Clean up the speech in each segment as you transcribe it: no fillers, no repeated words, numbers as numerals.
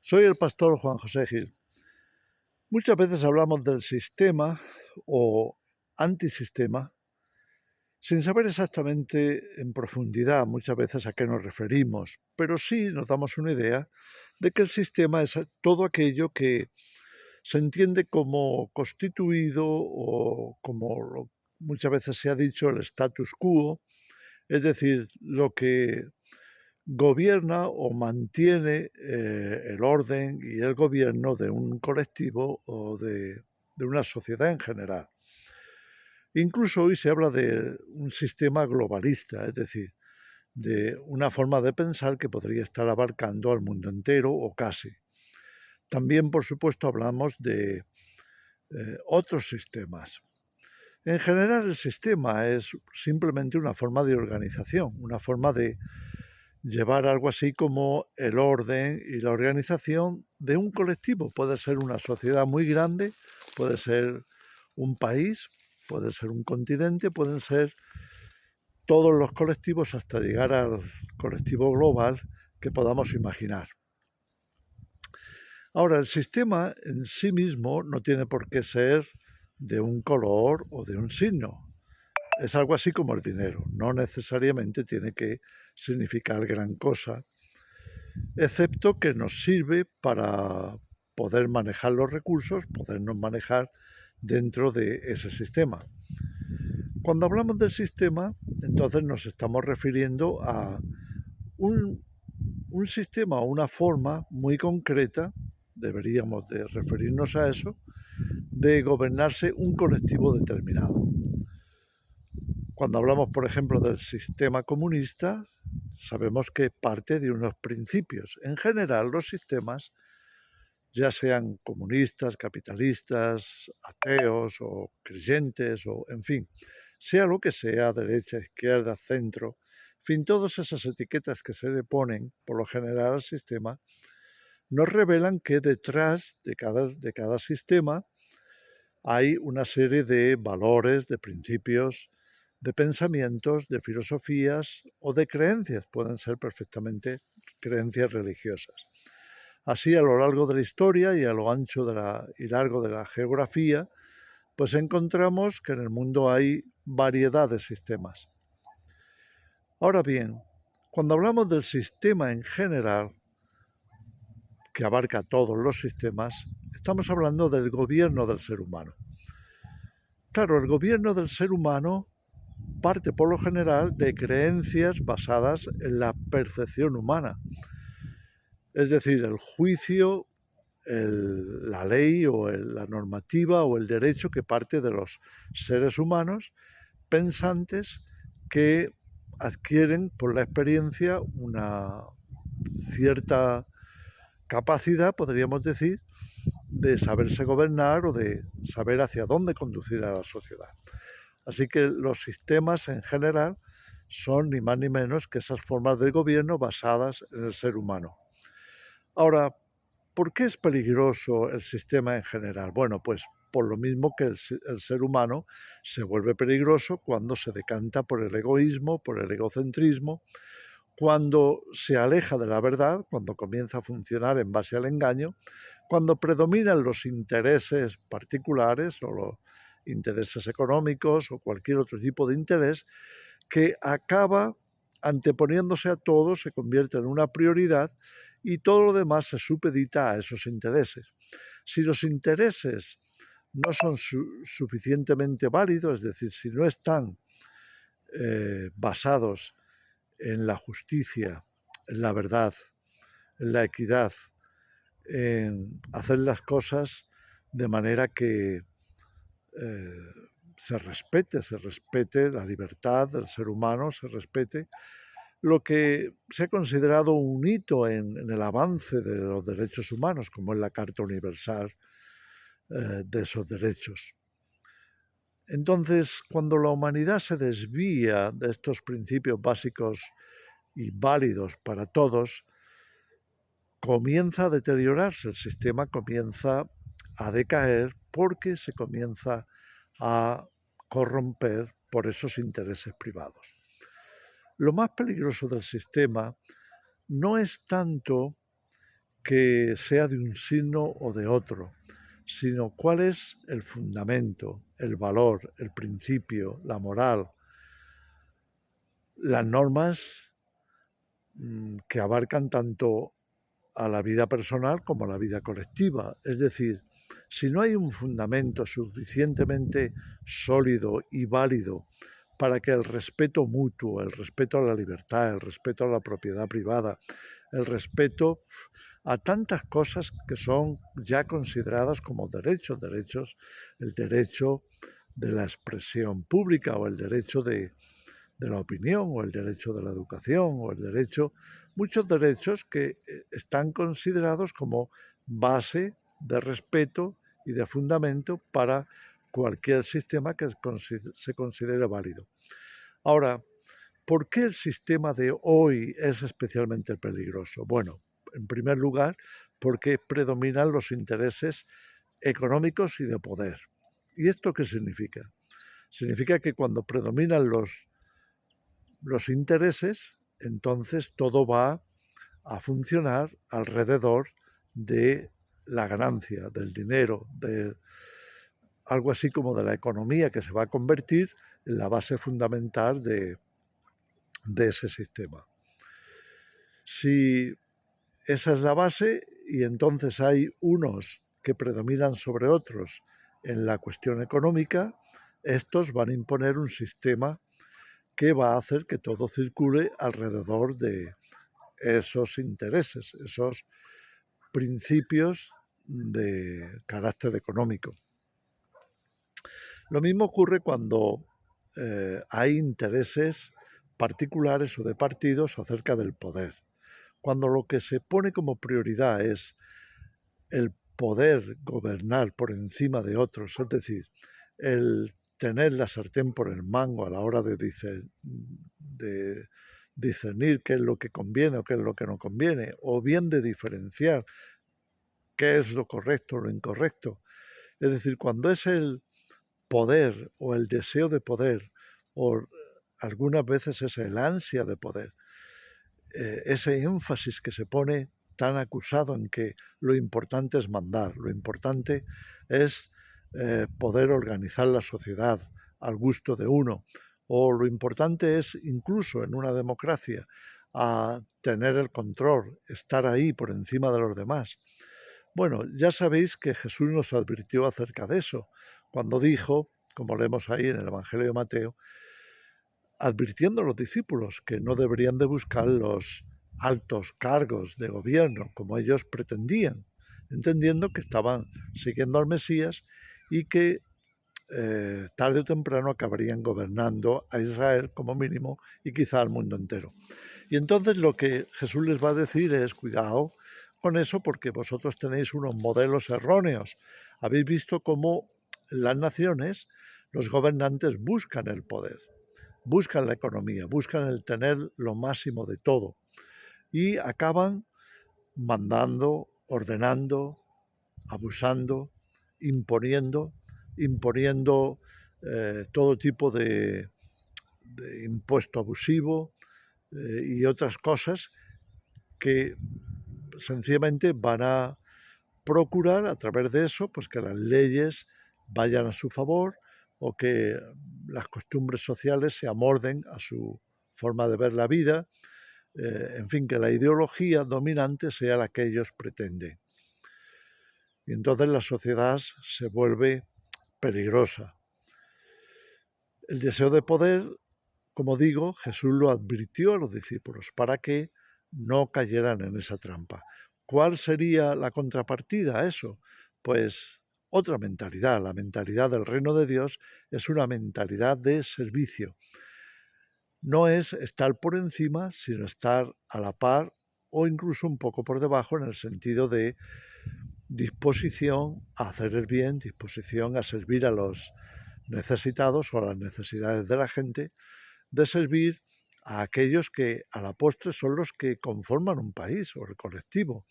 Soy el pastor Juan José Gil. Muchas veces hablamos del sistema o antisistema sin saber exactamente en profundidad muchas veces a qué nos referimos, pero sí nos damos una idea de que el sistema es todo aquello que se entiende como constituido o como muchas veces se ha dicho el status quo, es decir, lo que gobierna o mantiene el orden y el gobierno de un colectivo o de una sociedad en general. Incluso hoy se habla de un sistema globalista, es decir, de una forma de pensar que podría estar abarcando al mundo entero o casi. También, por supuesto, hablamos de otros sistemas. En general, el sistema es simplemente una forma de organización, una forma de llevar algo así como el orden y la organización de un colectivo. Puede ser una sociedad muy grande, puede ser un país, puede ser un continente, pueden ser todos los colectivos hasta llegar al colectivo global que podamos imaginar. Ahora, el sistema en sí mismo no tiene por qué ser de un color o de un signo. Es algo así como el dinero. No necesariamente tiene que significar gran cosa, excepto que nos sirve para poder manejar los recursos, podernos manejar dentro de ese sistema. Cuando hablamos del sistema, entonces nos estamos refiriendo a un sistema o una forma muy concreta, deberíamos de referirnos a eso, de gobernarse un colectivo determinado. Cuando hablamos, por ejemplo, del sistema comunista, sabemos que parte de unos principios. En general, los sistemas, ya sean comunistas, capitalistas, ateos o creyentes, o en fin, sea lo que sea, derecha, izquierda, centro, en fin, todas esas etiquetas que se le ponen por lo general al sistema, nos revelan que detrás de cada sistema hay una serie de valores, de principios, de pensamientos, de filosofías o de creencias, pueden ser perfectamente creencias religiosas. Así, a lo largo de la historia y a lo ancho y largo de la geografía, pues encontramos que en el mundo hay variedad de sistemas. Ahora bien, cuando hablamos del sistema en general, que abarca todos los sistemas, estamos hablando del gobierno del ser humano. Claro, el gobierno del ser humano parte por lo general de creencias basadas en la percepción humana, es decir, el juicio, la ley o la normativa o el derecho que parte de los seres humanos pensantes que adquieren por la experiencia una cierta capacidad, podríamos decir, de saberse gobernar o de saber hacia dónde conducir a la sociedad. Así que los sistemas en general son ni más ni menos que esas formas de gobierno basadas en el ser humano. Ahora, ¿por qué es peligroso el sistema en general? Bueno, pues por lo mismo que el ser humano se vuelve peligroso cuando se decanta por el egoísmo, por el egocentrismo, cuando se aleja de la verdad, cuando comienza a funcionar en base al engaño, cuando predominan los intereses particulares o los intereses económicos o cualquier otro tipo de interés que acaba anteponiéndose a todo, se convierte en una prioridad y todo lo demás se supedita a esos intereses. Si los intereses no son suficientemente válidos, es decir, si no están basados en la justicia, en la verdad, en la equidad, en hacer las cosas de manera que se respete la libertad del ser humano, se respete lo que se ha considerado un hito en el avance de los derechos humanos, como es la Carta Universal de esos derechos. Entonces, cuando la humanidad se desvía de estos principios básicos y válidos para todos, comienza a deteriorarse, el sistema comienza a decaer porque se comienza a corromper por esos intereses privados. Lo más peligroso del sistema no es tanto que sea de un signo o de otro, sino cuál es el fundamento, el valor, el principio, la moral, las normas que abarcan tanto a la vida personal como a la vida colectiva. Es decir, si no hay un fundamento suficientemente sólido y válido para que el respeto mutuo, el respeto a la libertad, el respeto a la propiedad privada, el respeto a tantas cosas que son ya consideradas como derechos, el derecho de la expresión pública o el derecho de la opinión o el derecho de la educación o el derecho, muchos derechos que están considerados como base de respeto y de fundamento para cualquier sistema que se considere válido. Ahora, ¿por qué el sistema de hoy es especialmente peligroso? Bueno, en primer lugar, porque predominan los intereses económicos y de poder. ¿Y esto qué significa? Significa que cuando predominan los intereses, entonces todo va a funcionar alrededor de la ganancia, del dinero, de algo así como de la economía que se va a convertir en la base fundamental de ese sistema. Si esa es la base y entonces hay unos que predominan sobre otros en la cuestión económica, estos van a imponer un sistema que va a hacer que todo circule alrededor de esos intereses, esos principios de carácter económico. Lo mismo ocurre cuando hay intereses particulares o de partidos acerca del poder. Cuando lo que se pone como prioridad es el poder gobernar por encima de otros, es decir, el tener la sartén por el mango a la hora de discernir qué es lo que conviene o qué es lo que no conviene, o bien de diferenciar qué es lo correcto o lo incorrecto. Es decir, cuando es el poder o el deseo de poder, o algunas veces es el ansia de poder, ese énfasis que se pone tan acusado en que lo importante es mandar, lo importante es poder organizar la sociedad al gusto de uno, o lo importante es incluso en una democracia a tener el control, estar ahí por encima de los demás. Bueno, ya sabéis que Jesús nos advirtió acerca de eso, cuando dijo, como leemos ahí en el Evangelio de Mateo, advirtiendo a los discípulos que no deberían de buscar los altos cargos de gobierno como ellos pretendían, entendiendo que estaban siguiendo al Mesías y que tarde o temprano acabarían gobernando a Israel como mínimo y quizá al mundo entero. Y entonces lo que Jesús les va a decir es, cuidado con eso porque vosotros tenéis unos modelos erróneos. Habéis visto cómo las naciones, los gobernantes buscan el poder, buscan la economía, buscan el tener lo máximo de todo y acaban mandando, ordenando, abusando, imponiendo todo tipo de impuesto abusivo y otras cosas que sencillamente van a procurar a través de eso pues que las leyes vayan a su favor o que las costumbres sociales se amolden a su forma de ver la vida, en fin, que la ideología dominante sea la que ellos pretenden. Y entonces la sociedad se vuelve peligrosa. El deseo de poder, como digo, Jesús lo advirtió a los discípulos para que no cayeran en esa trampa. ¿Cuál sería la contrapartida a eso? Pues otra mentalidad. La mentalidad del reino de Dios es una mentalidad de servicio. No es estar por encima, sino estar a la par o incluso un poco por debajo en el sentido de disposición a hacer el bien, disposición a servir a los necesitados o a las necesidades de la gente, de servir a aquellos que a la postre son los que conforman un país o el colectivo.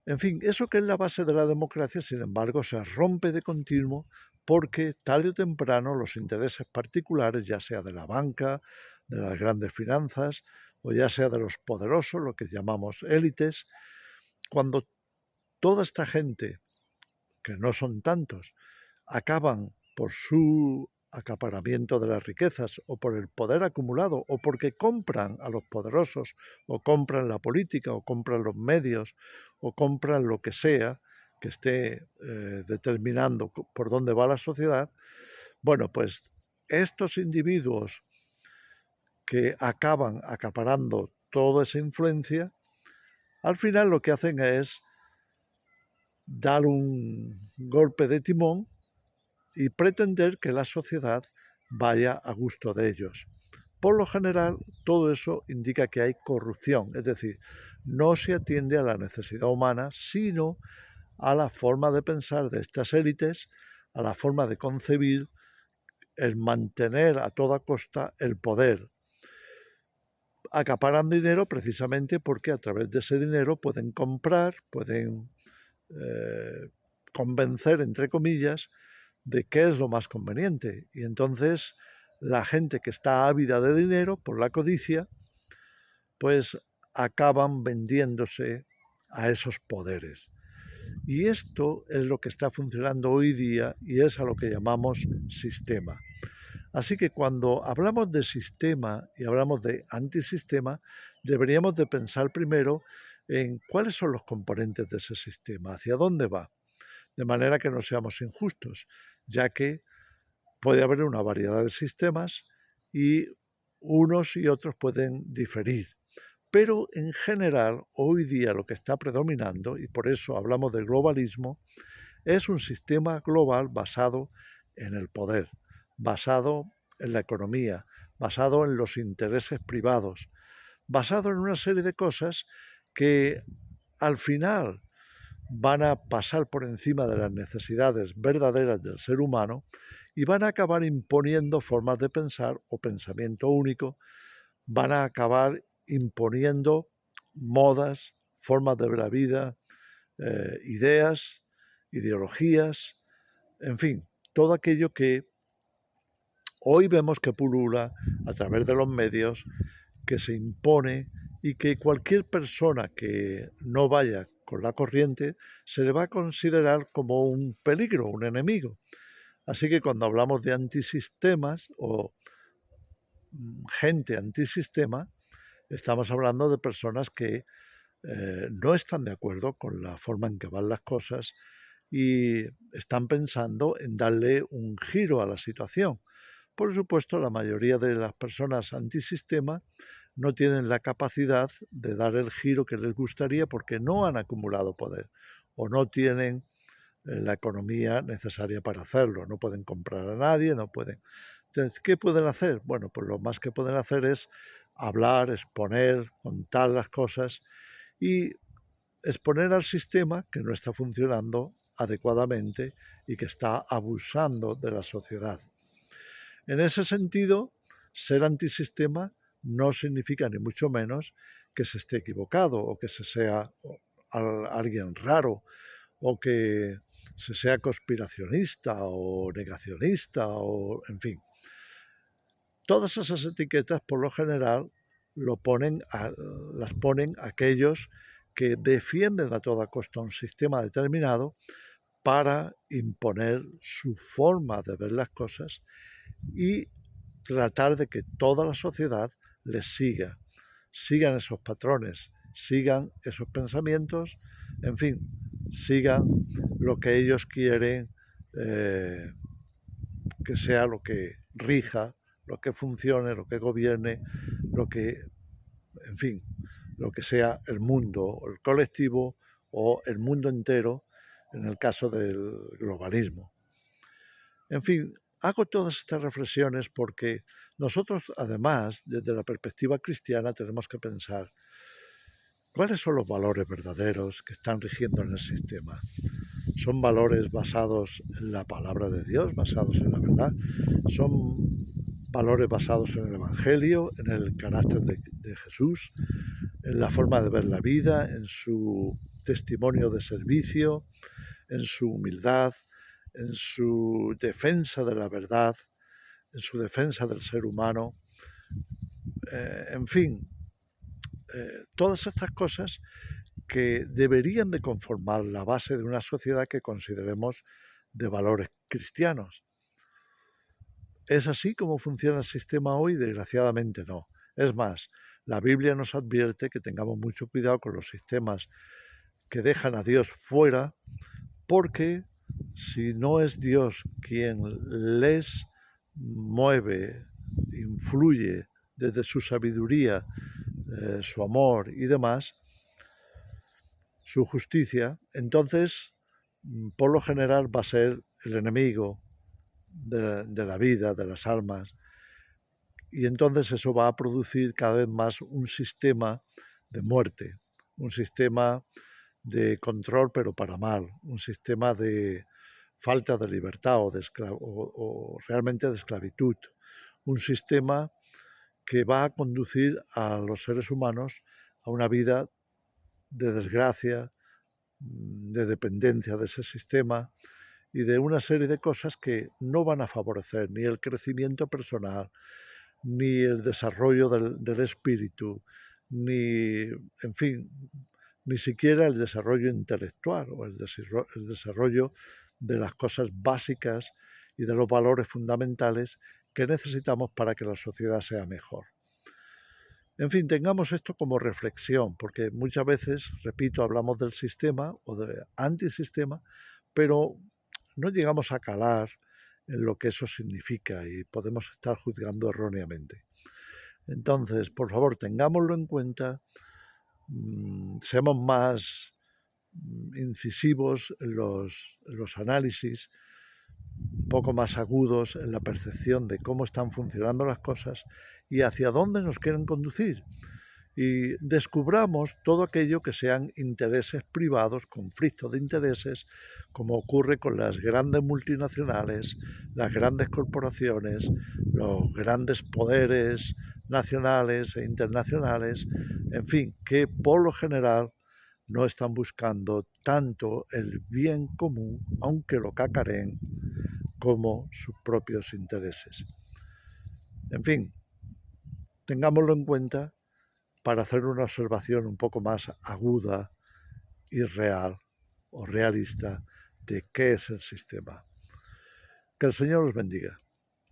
En fin, eso que es la base de la democracia, sin embargo, se rompe de continuo porque tarde o temprano los intereses particulares, ya sea de la banca, de las grandes finanzas o ya sea de los poderosos, lo que llamamos élites, cuando toda esta gente, que no son tantos, acaban por su acaparamiento de las riquezas o por el poder acumulado o porque compran a los poderosos o compran la política o compran los medios o compran lo que sea que esté determinando por dónde va la sociedad, bueno, pues estos individuos que acaban acaparando toda esa influencia, al final lo que hacen es dar un golpe de timón y pretender que la sociedad vaya a gusto de ellos. Por lo general, todo eso indica que hay corrupción, es decir, no se atiende a la necesidad humana, sino a la forma de pensar de estas élites, a la forma de concebir el mantener a toda costa el poder. Acaparan dinero precisamente porque a través de ese dinero pueden comprar, pueden convencer, entre comillas, de qué es lo más conveniente. Y entonces la gente que está ávida de dinero por la codicia, pues acaban vendiéndose a esos poderes. Y esto es lo que está funcionando hoy día y es a lo que llamamos sistema. Así que cuando hablamos de sistema y hablamos de antisistema, deberíamos de pensar primero en cuáles son los componentes de ese sistema, hacia dónde va, de manera que no seamos injustos, ya que puede haber una variedad de sistemas y unos y otros pueden diferir. Pero en general, hoy día lo que está predominando, y por eso hablamos del globalismo, es un sistema global basado en el poder, basado en la economía, basado en los intereses privados, basado en una serie de cosas que al final van a pasar por encima de las necesidades verdaderas del ser humano y van a acabar imponiendo formas de pensar o pensamiento único, van a acabar imponiendo modas, formas de ver la vida, ideas, ideologías, en fin, todo aquello que hoy vemos que pulula a través de los medios, que se impone y que cualquier persona que no vaya con la corriente se le va a considerar como un peligro, un enemigo. Así que cuando hablamos de antisistemas o gente antisistema, estamos hablando de personas que no están de acuerdo con la forma en que van las cosas y están pensando en darle un giro a la situación. Por supuesto, la mayoría de las personas antisistema no tienen la capacidad de dar el giro que les gustaría porque no han acumulado poder o no tienen la economía necesaria para hacerlo. No pueden comprar a nadie, no pueden. Entonces, ¿qué pueden hacer? Bueno, pues lo más que pueden hacer es hablar, exponer, contar las cosas y exponer al sistema que no está funcionando adecuadamente y que está abusando de la sociedad. En ese sentido, ser antisistema no significa ni mucho menos que se esté equivocado o que se sea alguien raro o que se sea conspiracionista o negacionista o en fin. Todas esas etiquetas por lo general las ponen aquellos que defienden a toda costa un sistema determinado para imponer su forma de ver las cosas y tratar de que toda la sociedad les sigan esos patrones, sigan esos pensamientos, en fin, sigan lo que ellos quieren que sea lo que rija, lo que funcione, lo que gobierne, lo que, en fin, lo que sea el mundo, el colectivo o el mundo entero en el caso del globalismo. En fin, hago todas estas reflexiones porque nosotros, además, desde la perspectiva cristiana, tenemos que pensar cuáles son los valores verdaderos que están rigiendo en el sistema. ¿Son valores basados en la palabra de Dios, basados en la verdad? ¿Son valores basados en el Evangelio, en el carácter de Jesús, en la forma de ver la vida, en su testimonio de servicio, en su humildad, en su defensa de la verdad, en su defensa del ser humano? En fin, todas estas cosas que deberían de conformar la base de una sociedad que consideremos de valores cristianos. ¿Es así como funciona el sistema hoy? Desgraciadamente no. Es más, la Biblia nos advierte que tengamos mucho cuidado con los sistemas que dejan a Dios fuera, porque si no es Dios quien les mueve, influye desde su sabiduría, su amor y demás, su justicia, entonces por lo general va a ser el enemigo de la vida, de las almas, y entonces eso va a producir cada vez más un sistema de muerte, un sistema de control pero para mal, un sistema de falta de libertad o realmente de esclavitud, un sistema que va a conducir a los seres humanos a una vida de desgracia, de dependencia de ese sistema y de una serie de cosas que no van a favorecer ni el crecimiento personal, ni el desarrollo del espíritu, ni, en fin, ni siquiera el desarrollo intelectual o el desarrollo de las cosas básicas y de los valores fundamentales que necesitamos para que la sociedad sea mejor. En fin, tengamos esto como reflexión, porque muchas veces, repito, hablamos del sistema o de antisistema, pero no llegamos a calar en lo que eso significa y podemos estar juzgando erróneamente. Entonces, por favor, tengámoslo en cuenta, seamos más incisivos en los análisis, un poco más agudos en la percepción de cómo están funcionando las cosas y hacia dónde nos quieren conducir. Y descubramos todo aquello que sean intereses privados, conflictos de intereses, como ocurre con las grandes multinacionales, las grandes corporaciones, los grandes poderes nacionales e internacionales, en fin, que por lo general no están buscando tanto el bien común, aunque lo cacareen, como sus propios intereses. En fin, tengámoslo en cuenta para hacer una observación un poco más aguda y real o realista de qué es el sistema. Que el Señor os bendiga.